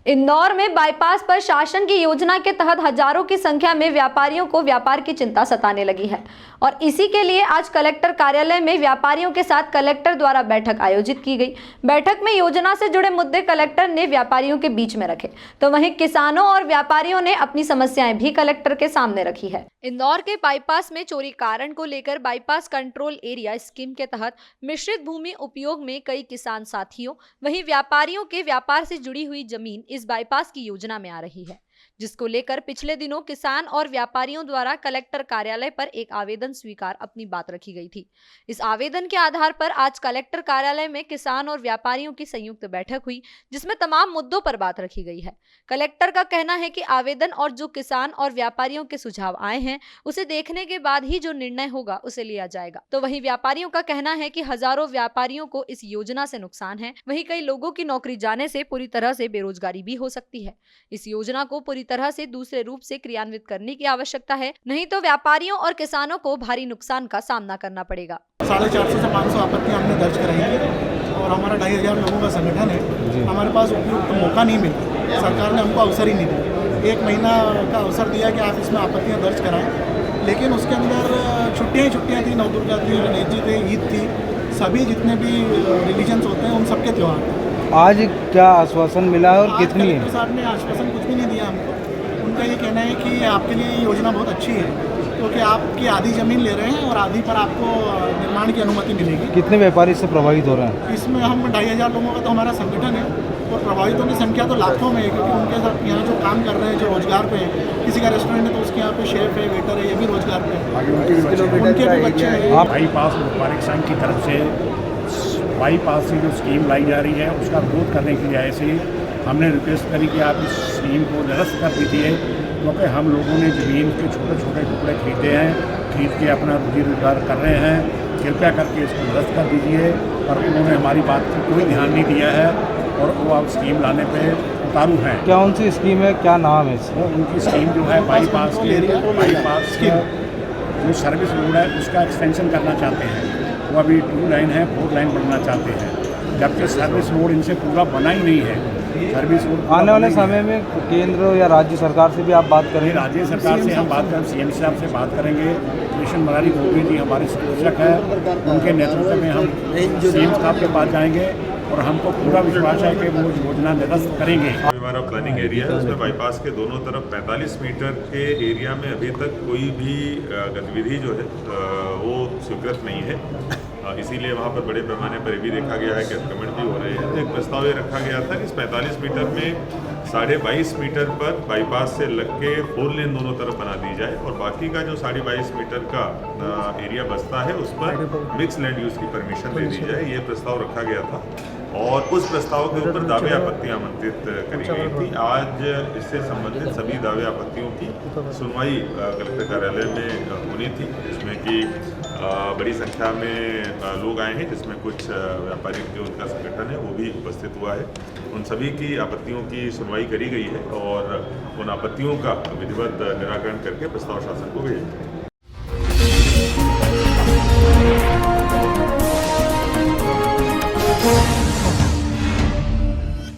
इंदौर में बाईपास पर शासन की योजना के तहत हजारों की संख्या में व्यापारियों को व्यापार की चिंता सताने लगी है और इसी के लिए आज कलेक्टर कार्यालय में व्यापारियों के साथ कलेक्टर द्वारा बैठक आयोजित की गई। बैठक में योजना से जुड़े मुद्दे कलेक्टर ने व्यापारियों के बीच में रखे, तो वहीं किसानों और व्यापारियों ने अपनी समस्याएं भी कलेक्टर के सामने रखी है। इंदौर के बाईपास में चोरी कारण को लेकर बाईपास कंट्रोल एरिया स्कीम के तहत मिश्रित भूमि उपयोग में कई किसान साथियों वहीं व्यापारियों के व्यापार से जुड़ी हुई जमीन इस बाईपास की योजना में आ रही है, जिसको लेकर पिछले दिनों किसान और व्यापारियों द्वारा कलेक्टर कार्यालय पर एक आवेदन स्वीकार अपनी बात रखी गई थी। इस आवेदन के आधार पर आज कलेक्टर कार्यालय में किसान और व्यापारियों की संयुक्त बैठक हुई, जिसमें तमाम मुद्दों पर बात रखी गई है। कलेक्टर का कहना है कि आवेदन और जो किसान और व्यापारियों के सुझाव आए हैं उसे देखने के बाद ही जो निर्णय होगा उसे लिया जाएगा। तो वहीं व्यापारियों का कहना है कि हजारों व्यापारियों को इस योजना से नुकसान है, वहीं कई लोगों की नौकरी जाने से पूरी तरह से बेरोजगारी भी हो सकती है। इस योजना को पूरी तरह से दूसरे रूप से क्रियान्वित करने की आवश्यकता है, नहीं तो व्यापारियों और किसानों को भारी नुकसान का सामना करना पड़ेगा। 450 से 500 आपत्तियां हमने दर्ज कराई है और हमारा 2500 लोगों का संगठन है। हमारे पास उपयुक्त मौका नहीं मिला, सरकार ने हमको अवसर ही नहीं दिया। 1 महीना का अवसर दिया कि आप इसमें आपत्तियां दर्ज कराएं, लेकिन उसके अंदर छुट्टियाँ थी, नवदुर्गा थी, गणेश जी थे, ईद थी, सभी जितने भी रिलीजन्स होते हैं उन सबके त्यौहार। आज क्या आश्वासन मिला है और कितनी है? साहब ने आश्वासन कुछ भी नहीं दिया हमको। उनका ये कहना है कि आपके लिए योजना बहुत अच्छी है क्योंकि आपकी आधी ज़मीन ले रहे हैं और आधी पर आपको निर्माण की अनुमति मिलेगी। कितने व्यापारी इससे प्रभावित हो रहे हैं? इसमें हम 2500 लोगों का तो हमारा संगठन है और प्रभावितों की संख्या तो लाखों में है, क्योंकि उनके साथ यहाँ जो काम कर रहे हैं, जो रोजगार पे हैं, किसी का रेस्टोरेंट है तो उसके यहाँ पे शेफ है, वेटर है, ये भी रोजगार पे है, उनके भी बच्चे हैं। बाईपास व्यापारिक संघ की तरफ से बाईपास से जो स्कीम लाई जा रही है उसका विरोध करने के लिए ऐसे हमने रिक्वेस्ट करी कि आप इस स्कीम को निरस्त कर दीजिए, क्योंकि हम लोगों ने ज़मीन के छोटे छोटे टुकड़े खरीदे हैं, खरीद के अपना रोजी रोजगार कर रहे हैं, कृपया करके इसको निरस्त कर दीजिए। पर उन्होंने हमारी बात पर कोई ध्यान नहीं दिया है और वो अब स्कीम लाने पे उतारू हैं। क्या उनकी स्कीम है, क्या नाम है इसका? उनकी स्कीम जो है बाईपास स्कीम जो सर्विस रोड है उसका एक्सटेंशन करना चाहते हैं। वो अभी 2 लाइन है, 4 लाइन बनना चाहते हैं, जबकि सर्विस रोड इनसे पूरा बना ही नहीं है। सर्विस रोड आने वाले समय में केंद्र या राज्य सरकार से भी आप बात करेंगे? राज्य सरकार से हम बात करें, सीएम साहब से बात करेंगे। कृष्ण मुरारी गोविंद जी हमारे शिक्षक हैं, उनके नेतृत्व में हम सीएम साहब के पास जाएंगे और हमको पूरा विश्वास है कि वो योजना निरस्त करेंगे। हमारा प्लानिंग एरिया है, उसमें बाईपास के दोनों तरफ 45 मीटर के एरिया में अभी तक कोई भी गतिविधि जो है वो स्वीकृत नहीं है। इसीलिए वहाँ पर बड़े पैमाने पर भी देखा गया है कि अतिक्रमण भी हो रहे हैं। तो एक प्रस्ताव ये रखा गया था कि इस 45 मीटर में 22.5 मीटर पर बाईपास से लग के 4 लेन दोनों तरफ बना दी जाए और बाकी का जो 22.5 मीटर का एरिया बचता है उस पर मिक्स लैंड यूज़ की परमिशन दे दी जाए। ये प्रस्ताव रखा गया था और उस प्रस्ताव के ऊपर दावे आपत्तियां आमंत्रित करी गई थी। आज इससे संबंधित सभी दावे आपत्तियों की सुनवाई कलेक्टर कार्यालय में होनी थी, जिसमें कि बड़ी संख्या में लोग आए हैं, जिसमें कुछ व्यापारिक जो उनका संगठन है वो भी उपस्थित हुआ है। उन सभी की आपत्तियों की सुनवाई करी गई है और उन आपत्तियों का विधिवत निराकरण करके प्रस्ताव शासन को भेजा।